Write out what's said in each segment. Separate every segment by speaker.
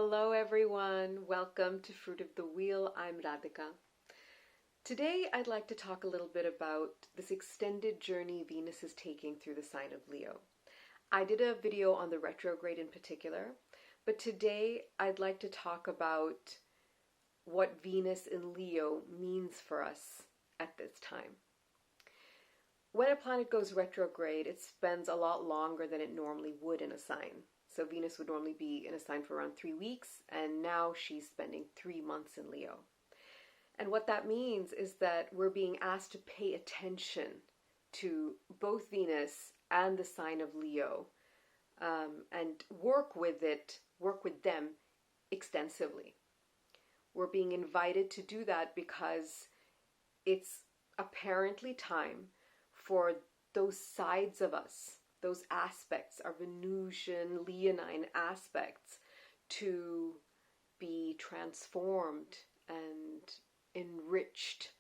Speaker 1: Hello everyone, welcome to Fruit of the Wheel. I'm Radhika. Today I'd like to talk a little bit about this extended journey Venus is taking through the sign of Leo. I did a video on the retrograde in particular, but today I'd like to talk about what Venus in Leo means for us at this time. When a planet goes retrograde, it spends a lot longer than it normally would in a sign. So Venus would normally be in a sign for around 3 weeks, and now she's spending 3 months in Leo. And what that means is that we're being asked to pay attention to both Venus and the sign of Leo, and work with them extensively. We're being invited to do that because it's apparently time for those sides of us, those aspects, our Venusian, Leonine aspects, to be transformed and enriched.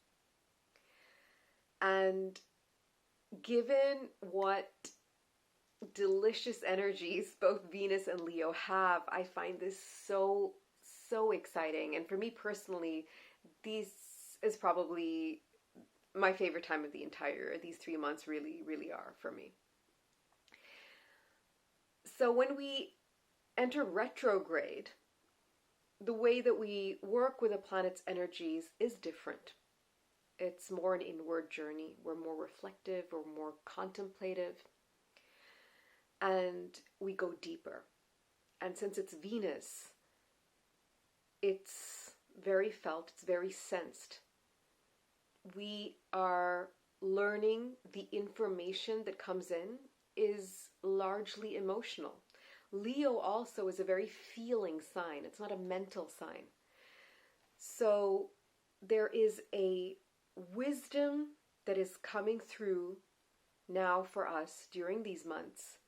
Speaker 1: And given what delicious energies both Venus and Leo have, I find this so exciting. And for me personally, this is probably my favorite time of the entire year. These 3 months really are for me. So when we enter retrograde, the way that we work with a planet's energies is different. It's more an inward journey. We're more reflective, we're more contemplative, and we go deeper. And since it's Venus, it's very felt, it's very sensed. We are learning the information that comes in is largely emotional. Leo also is a very feeling sign. It's not a mental sign. So there is a wisdom that is coming through now for us during these months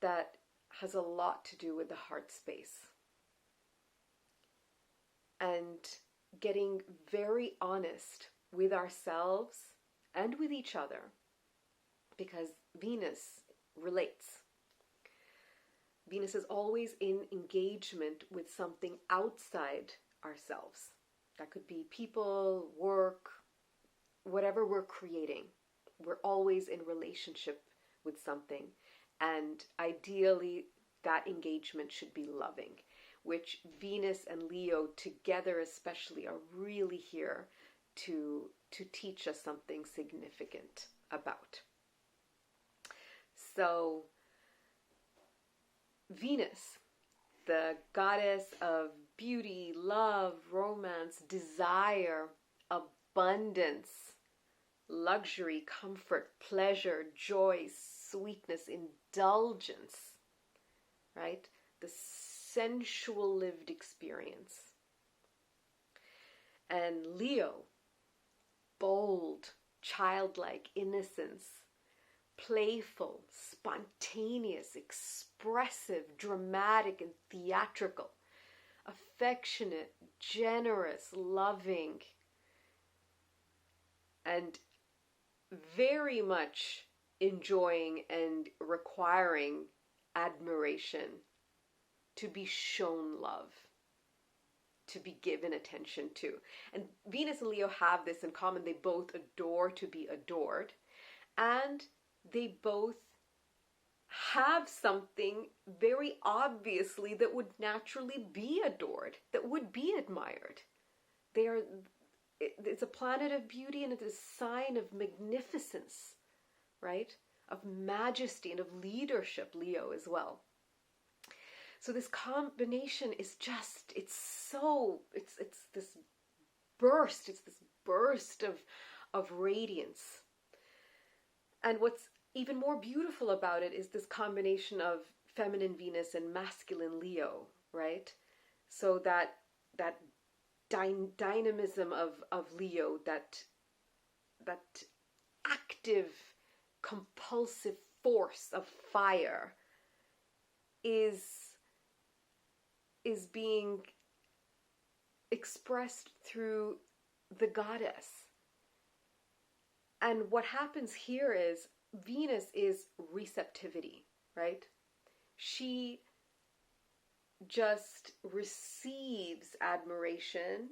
Speaker 1: that has a lot to do with the heart space. And getting very honest with ourselves and with each other, because Venus relates. Venus is always in engagement with something outside ourselves. That could be people, work, whatever we're creating. We're always in relationship with something. And ideally, that engagement should be loving, which Venus and Leo together especially are really here to teach us something significant about. So Venus, the goddess of beauty, love, romance, desire, abundance, luxury, comfort, pleasure, joy, sweetness, indulgence, right? The sensual lived experience. And Leo, bold, childlike innocence, playful, spontaneous, expressive, dramatic, and theatrical, affectionate, generous, loving, and very much enjoying and requiring admiration, to be shown love, to be given attention to. And Venus and Leo have this in common. They both adore to be adored, and they both have something very obviously that would naturally be adored, that would be admired. It's a planet of beauty, and it's a sign of magnificence, right? Of majesty and of leadership, Leo as well. So this combination is just, it's this burst of radiance. And what's even more beautiful about it is this combination of feminine Venus and masculine Leo, right? So that dynamism of Leo, that active, compulsive force of fire is being expressed through the goddess. And what happens here is Venus is receptivity, right? She just receives admiration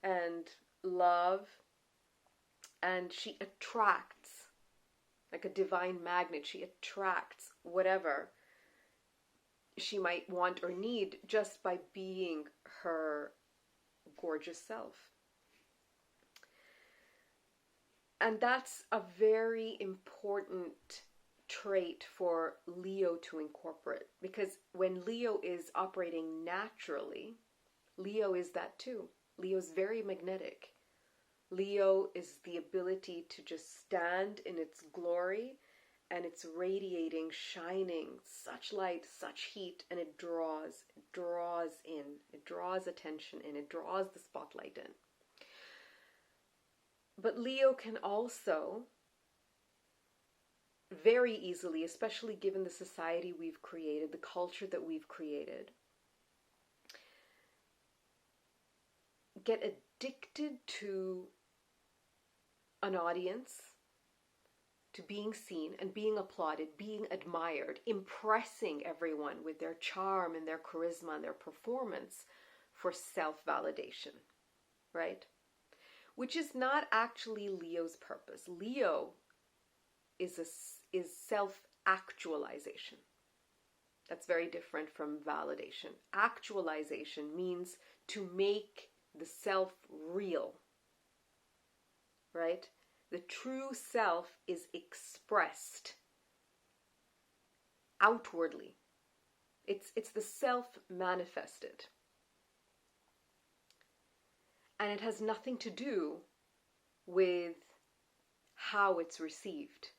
Speaker 1: and love, and she attracts, like a divine magnet, she attracts whatever she might want or need just by being her gorgeous self. And that's a very important trait for Leo to incorporate, because when Leo is operating naturally, Leo is that too. Leo is very magnetic. Leo is the ability to just stand in its glory, and it's radiating, shining, such light, such heat, and it draws in, it draws attention in, it draws the spotlight in. But Leo can also very easily, especially given the society we've created, the culture that we've created, get addicted to an audience, to being seen and being applauded, being admired, impressing everyone with their charm and their charisma and their performance for self-validation, right? Which is not actually Leo's purpose. Leo is self-actualization. That's very different from validation. Actualization means to make the self real, right? The true self is expressed outwardly. It's the self manifested. And it has nothing to do with how it's received.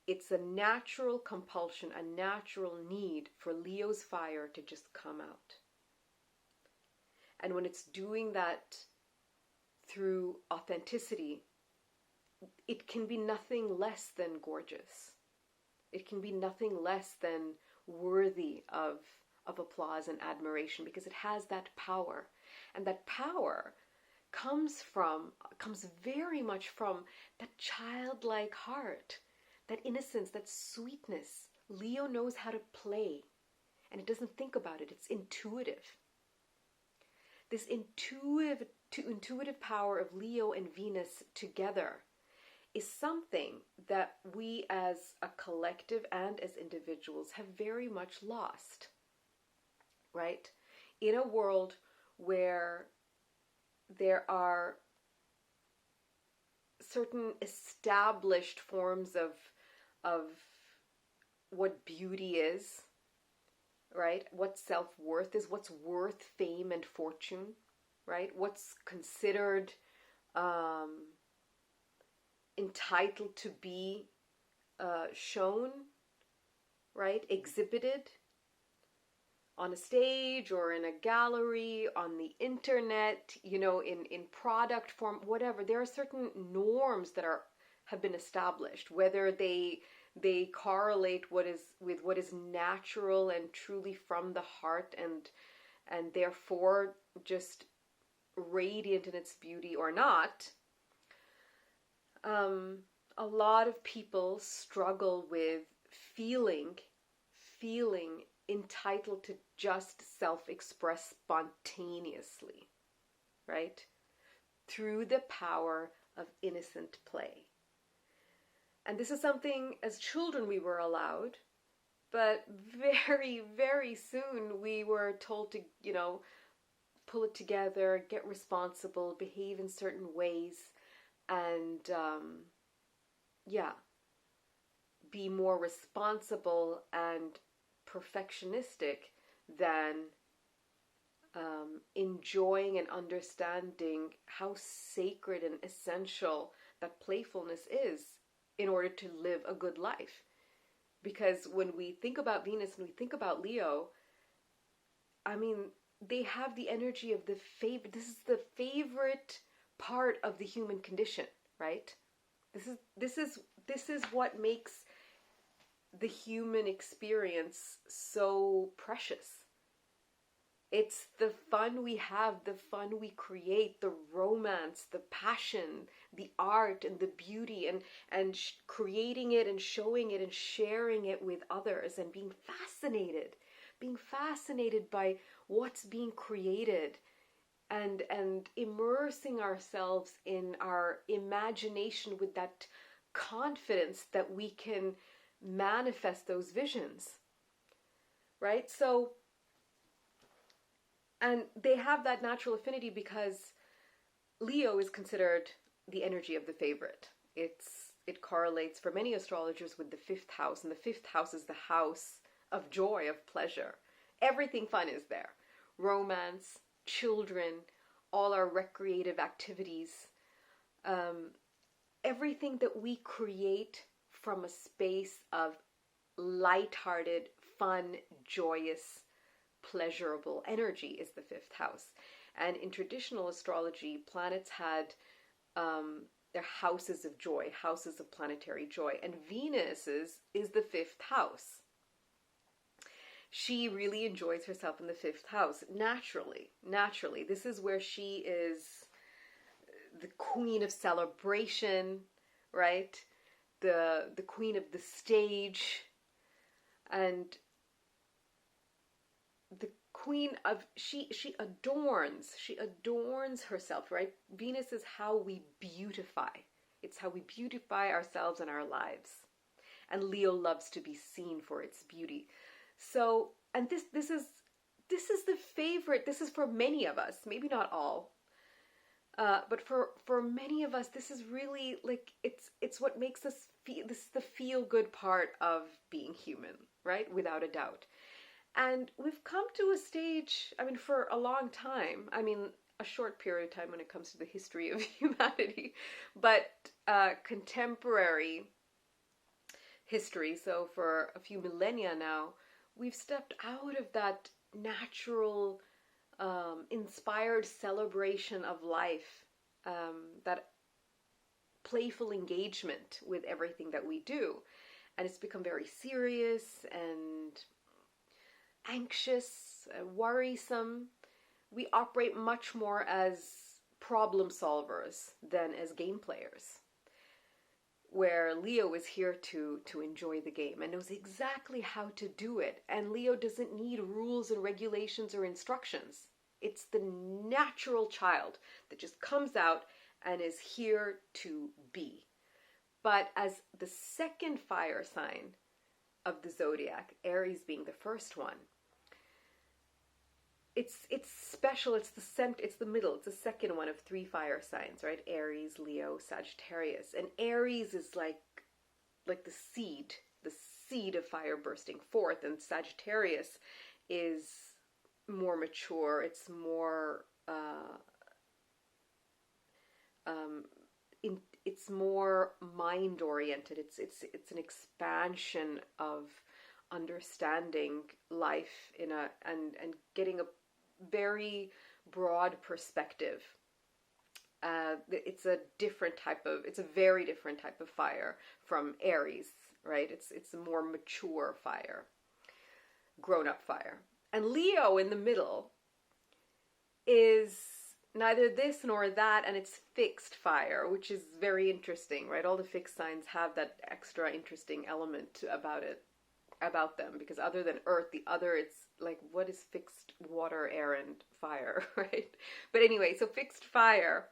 Speaker 1: It's a natural compulsion, a natural need for Leo's fire to just come out. And when it's doing that through authenticity, it can be nothing less than gorgeous. It can be nothing less than worthy of applause and admiration, because it has that power. And that power comes very much from that childlike heart, that innocence, that sweetness. Leo knows how to play, and it doesn't think about it. It's intuitive. This intuitive power of Leo and Venus together is something that we as a collective and as individuals have very much lost, right? In a world where there are certain established forms of what beauty is, right? What self-worth is, what's worth fame and fortune, right? What's considered entitled to be shown, right? Exhibited on a stage or in a gallery, on the internet, in product form, whatever. There are certain norms that have been established, whether they correlate with what is natural and truly from the heart and therefore just radiant in its beauty or not. A lot of people struggle with feeling entitled to just self-express spontaneously, right? Through the power of innocent play. And this is something as children we were allowed, but very, very soon we were told to, pull it together, get responsible, behave in certain ways, and be more responsible and perfectionistic than enjoying and understanding how sacred and essential that playfulness is in order to live a good life. Because when we think about Venus and we think about Leo, I mean, they have the energy of this is the favorite part of the human condition, right? This is what makes the human experience so precious. It's the fun we have, the fun we create, the romance, the passion, the art and the beauty, and creating it and showing it and sharing it with others and being fascinated being fascinated by what's being created, and immersing ourselves in our imagination with that confidence that we can manifest those visions, right? So, and they have that natural affinity because Leo is considered the energy of the favorite. It correlates for many astrologers with the fifth house, and the fifth house is the house of joy, of pleasure. Everything fun is there. Romance, children, all our recreative activities, everything that we create from a space of light-hearted, fun, joyous, pleasurable energy is the fifth house. And in traditional astrology, planets had their houses of joy, houses of planetary joy, and Venus is the fifth house. She really enjoys herself in the fifth house, naturally. This is where she is the queen of celebration, right? The queen of the stage, and the queen of, she adorns herself, right? Venus is how we beautify. It's how we beautify ourselves and our lives. And Leo loves to be seen for its beauty. So, and this is the favorite. This is for many of us, maybe not all, but for many of us, this is really like it's what makes us feel. This is the feel good part of being human, right? Without a doubt. And we've come to a stage, I mean, for a long time, I mean, a short period of time when it comes to the history of humanity, but contemporary history, so for a few millennia now, we've stepped out of that natural, inspired celebration of life, that playful engagement with everything that we do. And it's become very serious and anxious, worrisome. We operate much more as problem solvers than as game players, where Leo is here to enjoy the game and knows exactly how to do it. And Leo doesn't need rules and regulations or instructions. It's the natural child that just comes out and is here to be. But as the second fire sign of the zodiac, Aries being the first one, it's special. It's the middle. It's the second one of three fire signs, right? Aries, Leo, Sagittarius. And Aries is like the seed of fire bursting forth, and Sagittarius is more mature. It's more it's more mind oriented. It's an expansion of understanding life and getting a very broad perspective. It's a very different type of fire from Aries, right? It's a more mature fire, grown up fire. And Leo in the middle is neither this nor that, and it's fixed fire, which is very interesting, right? All the fixed signs have that extra interesting element about them, because other than earth, the other, it's like, what is fixed? Water, air, and fire, right? But anyway, so fixed fire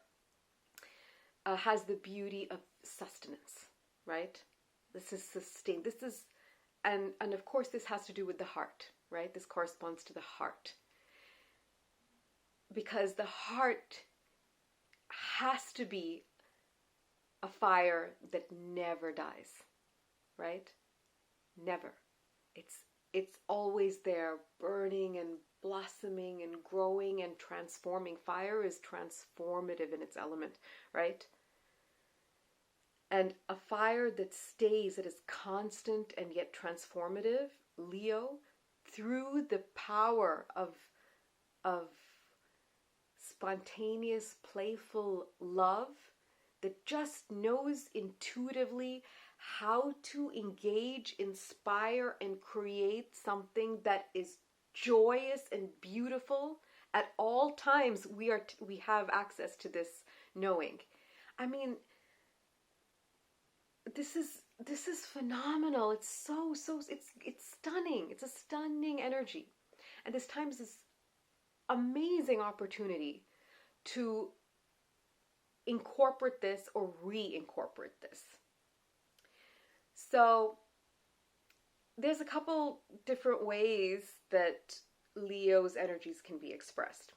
Speaker 1: has the beauty of sustenance, right? This is sustained. And of course this has to do with the heart, right? This corresponds to the heart, because the heart has to be a fire that never dies, right? Never. It's always there, burning and blossoming and growing and transforming. Fire is transformative in its element, right? And a fire that stays, that is constant and yet transformative, Leo, through the power of spontaneous, playful love that just knows intuitively how to engage, inspire, and create something that is joyous and beautiful. At all times, we have access to this knowing. I mean, this is phenomenal. It's it's stunning. It's a stunning energy. And this time is this amazing opportunity to incorporate this or reincorporate this. So there's a couple different ways that Leo's energies can be expressed.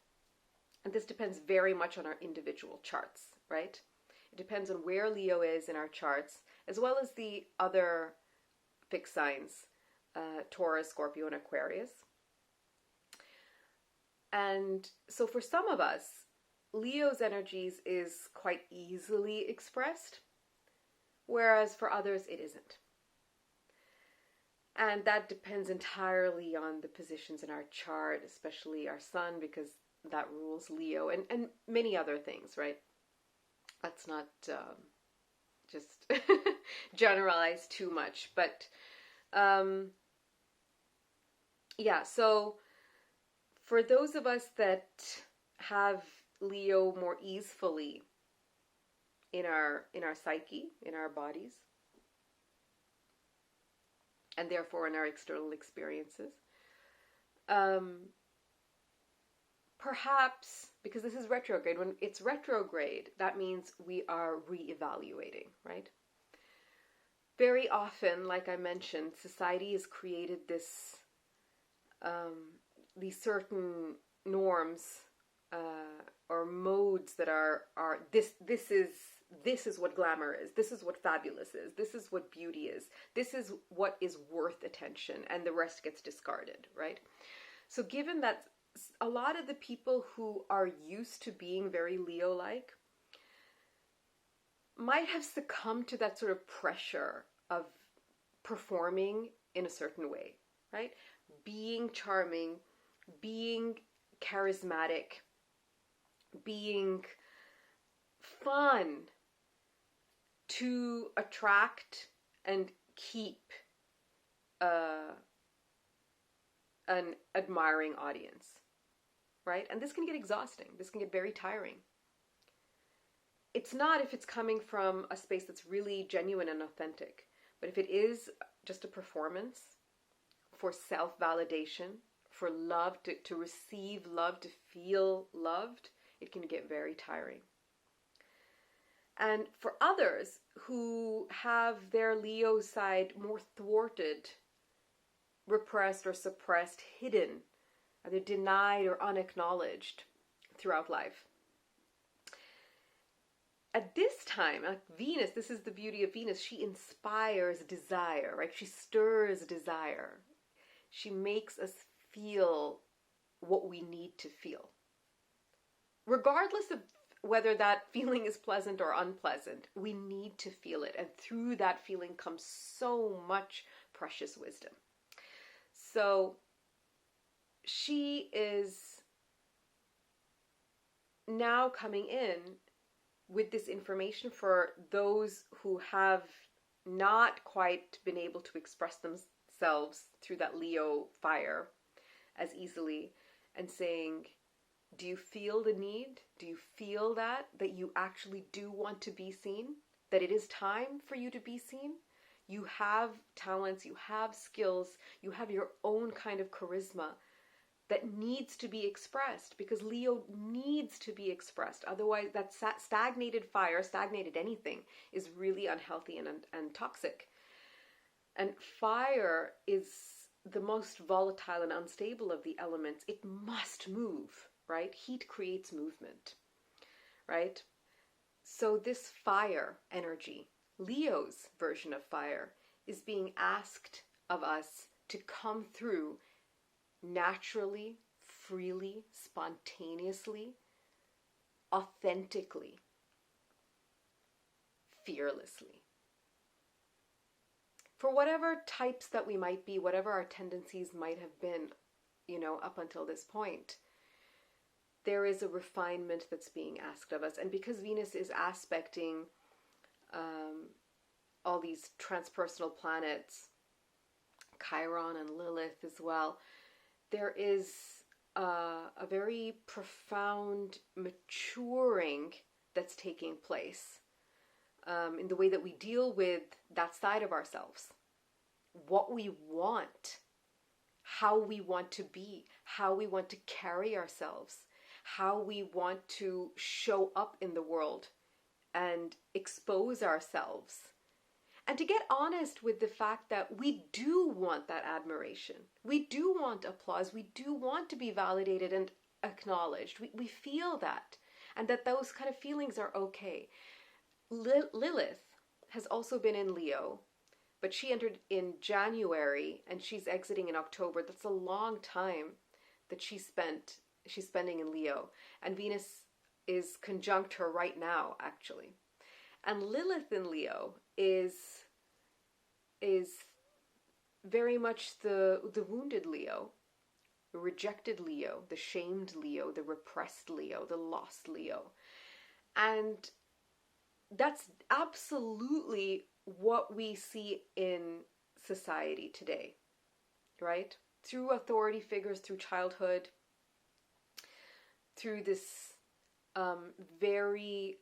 Speaker 1: And this depends very much on our individual charts, right? It depends on where Leo is in our charts, as well as the other fixed signs, Taurus, Scorpio, and Aquarius. And so for some of us, Leo's energies is quite easily expressed, whereas for others it isn't. And that depends entirely on the positions in our chart, especially our sun, because that rules Leo, and many other things, right? Let's not just generalize too much. But yeah, so for those of us that have Leo more easily in our psyche, in our bodies, and therefore in our external experiences, perhaps, because this is retrograde, when it's retrograde, that means we are reevaluating, right? Very often, like I mentioned, society has created this, these certain norms or modes that are this is what glamour is. This is what fabulous is. This is what beauty is. This is what is worth attention, and the rest gets discarded, right? So given that a lot of the people who are used to being very Leo-like might have succumbed to that sort of pressure of performing in a certain way, right? Being charming, being charismatic, being fun, to attract and keep an admiring audience, right? And this can get exhausting. This can get very tiring. It's not if it's coming from a space that's really genuine and authentic, but if it is just a performance for self-validation, for love, to receive love, to feel loved, it can get very tiring. And for others who have their Leo side more thwarted, repressed or suppressed, hidden, either denied or unacknowledged throughout life, at this time, like Venus, this is the beauty of Venus, she inspires desire, right? She stirs desire. She makes us feel what we need to feel, regardless of whether that feeling is pleasant or unpleasant. We need to feel it, and through that feeling comes so much precious wisdom. So she is now coming in with this information for those who have not quite been able to express themselves through that Leo fire as easily, and saying, do you feel the need? Do you feel that you actually do want to be seen? That it is time for you to be seen? You have talents, you have skills, you have your own kind of charisma that needs to be expressed, because Leo needs to be expressed. Otherwise, that stagnated fire, stagnated anything, is really unhealthy and toxic. And fire is the most volatile and unstable of the elements. It must move, right? Heat creates movement, right? So this fire energy, Leo's version of fire, is being asked of us to come through naturally, freely, spontaneously, authentically, fearlessly. For whatever types that we might be, whatever our tendencies might have been, up until this point, there is a refinement that's being asked of us. And because Venus is aspecting all these transpersonal planets, Chiron and Lilith as well, there is a very profound maturing that's taking place in the way that we deal with that side of ourselves. What we want how we want to be, how we want to carry ourselves, how we want to show up in the world and expose ourselves. And to get honest with the fact that we do want that admiration. We do want applause. We do want to be validated and acknowledged. We feel that. And that those kind of feelings are okay. Lilith has also been in Leo, but she entered in January and she's exiting in October. That's a long time that she's spending in Leo. And Venus is conjunct her right now, actually. And Lilith in Leo is very much the wounded Leo, the rejected Leo, the shamed Leo, the repressed Leo, the lost Leo. And that's absolutely what we see in society today, right? Through authority figures, through childhood, through this very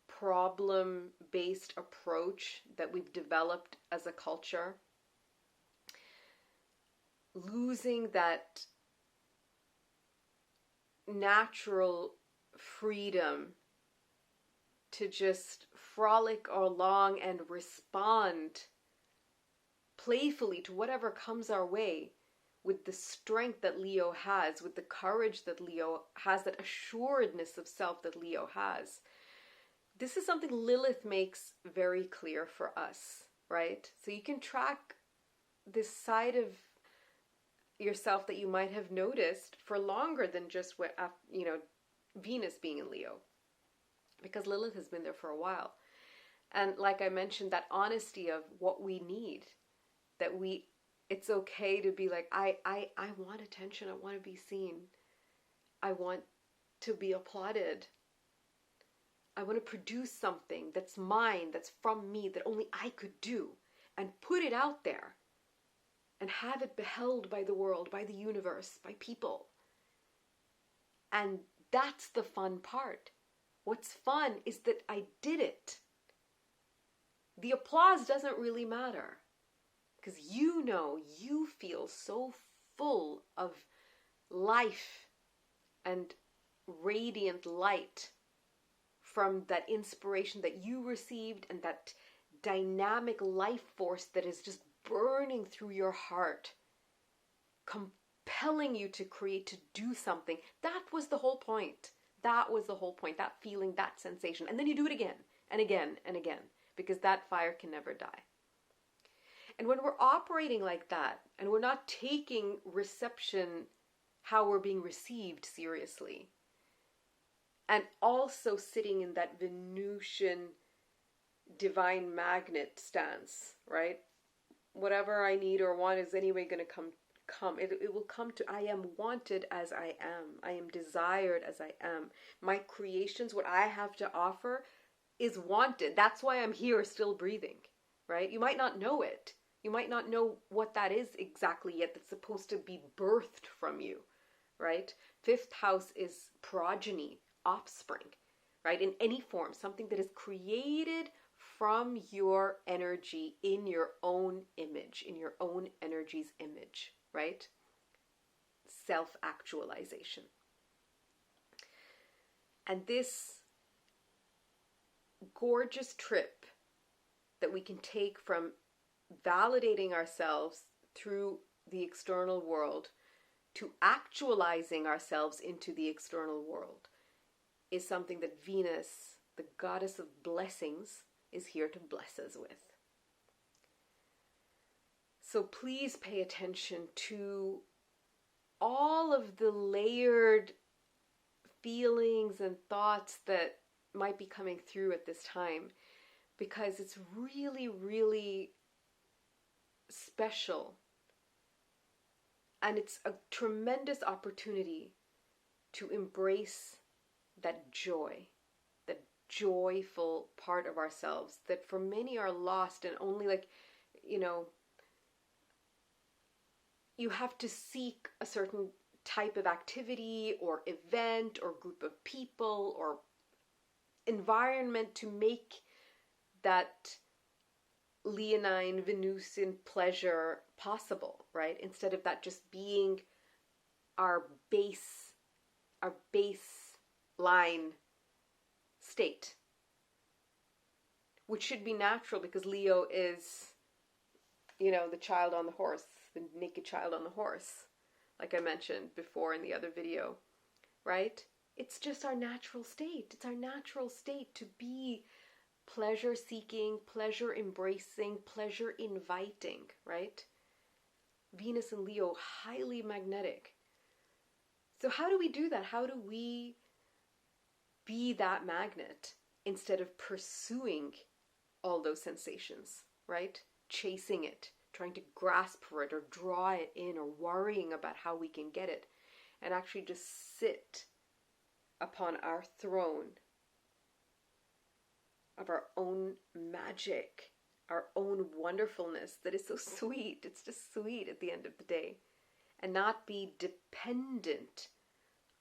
Speaker 1: problem-based approach that we've developed as a culture, losing that natural freedom to just frolic along and respond playfully to whatever comes our way, with the strength that Leo has, with the courage that Leo has, that assuredness of self that Leo has. This is something Lilith makes very clear for us, right? So you can track this side of yourself that you might have noticed for longer than just what, Venus being in Leo, because Lilith has been there for a while. And like I mentioned, that honesty of what we need, that it's okay to be like, I want attention, I want to be seen, I want to be applauded, I want to produce something that's mine, that's from me, that only I could do, and put it out there, and have it beheld by the world, by the universe, by people. And that's the fun part. What's fun is that I did it. The applause doesn't really matter, because you feel so full of life and radiant light from that inspiration that you received, and that dynamic life force that is just burning through your heart, compelling you to create, to do something. That was the whole point. That was the whole point, that feeling, that sensation. And then you do it again and again and again, because that fire can never die. And when we're operating like that, and we're not taking reception, how we're being received, seriously, and also sitting in that Venusian divine magnet stance, right? Whatever I need or want is anyway going to come. It will come to, I am wanted as I am. I am desired as I am. My creations, what I have to offer, is wanted. That's why I'm here still breathing, right? You might not know it. You might not know what that is exactly yet, that's supposed to be birthed from you, right? Fifth house is progeny, offspring, right? In any form, something that is created from your energy, in your own image, in your own energy's image, right? Self-actualization. And this gorgeous trip that we can take from validating ourselves through the external world to actualizing ourselves into the external world is something that Venus, the goddess of blessings, is here to bless us with. So please pay attention to all of the layered feelings and thoughts that might be coming through at this time, because it's really, really special. And it's a tremendous opportunity to embrace that joy, that joyful part of ourselves that for many are lost, and only you have to seek a certain type of activity or event or group of people or environment to make that leonine, Venusian pleasure possible, right? Instead of that just being our baseline state, which should be natural because Leo is, the child on the horse, the naked child on the horse, like I mentioned before in the other video, right? It's just our natural state. It's our natural state to be pleasure seeking, pleasure embracing, pleasure inviting, right? Venus and Leo, highly magnetic. So how do we do that? How do we be that magnet instead of pursuing all those sensations, right? Chasing it, trying to grasp for it or draw it in or worrying about how we can get it, and actually just sit upon our throne of our own magic, our own wonderfulness that is so sweet. It's just sweet at the end of the day. And not be dependent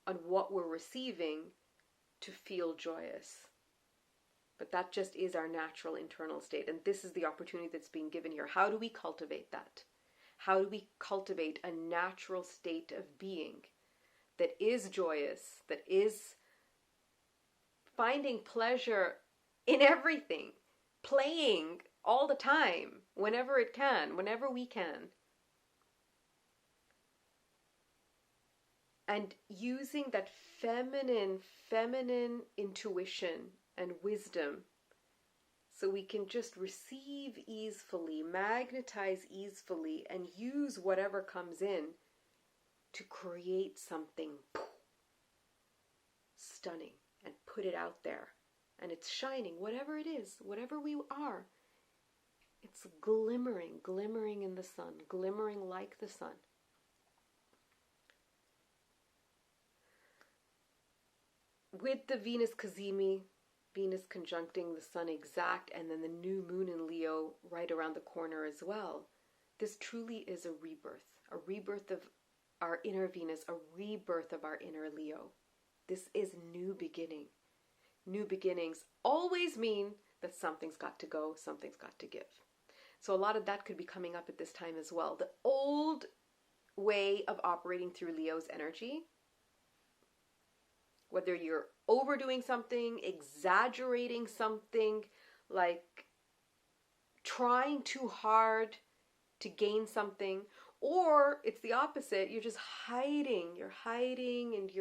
Speaker 1: on what we're receiving to feel joyous. But that just is our natural internal state. And this is the opportunity that's being given here. How do we cultivate that? How do we cultivate a natural state of being that is joyous, that is finding pleasure in everything, playing all the time, whenever it can, whenever we can, and using that feminine intuition and wisdom so we can just receive easily, magnetize easily, and use whatever comes in to create something stunning and put it out there. And it's shining, whatever it is, whatever we are. It's glimmering in the sun, glimmering like the sun. With the Venus Cazimi, Venus conjuncting the sun exact, and then the new moon in Leo right around the corner as well. This truly is a rebirth of our inner Venus, a rebirth of our inner Leo. This is new beginning. New beginnings always mean that something's got to go, something's got to give. So a lot of that could be coming up at this time as well. The old way of operating through Leo's energy, whether you're overdoing something, exaggerating something, like trying too hard to gain something, or it's the opposite, you're just hiding, and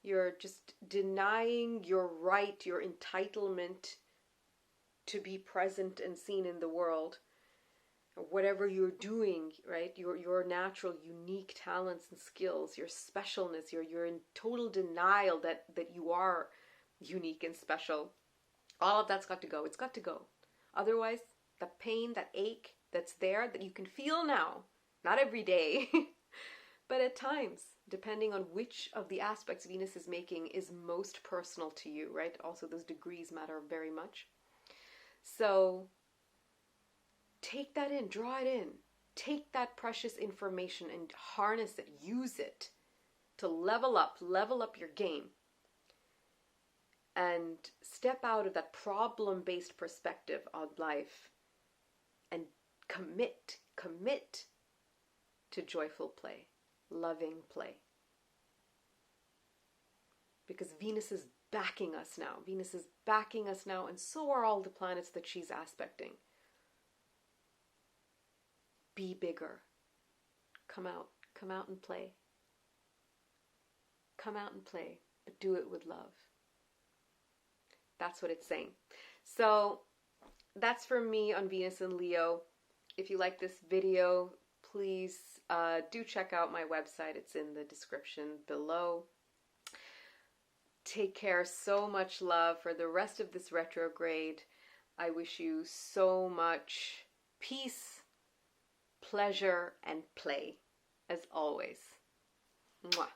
Speaker 1: you're just denying your right, your entitlement to be present and seen in the world. Whatever you're doing, right? Your natural, unique talents and skills, your specialness, you're in total denial that you are unique and special. All of that's got to go. It's got to go. Otherwise, the pain, that ache that's there that you can feel now, not every day, but at times, depending on which of the aspects Venus is making is most personal to you, right? Also, those degrees matter very much. So take that in, draw it in. Take that precious information and harness it, use it to level up your game. And step out of that problem-based perspective on life and commit to joyful play, loving play. Because Venus is backing us now. Venus is backing us now, and so are all the planets that she's aspecting. Be bigger. Come out and play. Come out and play, but do it with love. That's what it's saying. So that's for me on Venus and Leo. If you like this video, please do check out my website. It's in the description below. Take care. So much love for the rest of this retrograde. I wish you so much peace, pleasure, and play, as always. Mwah.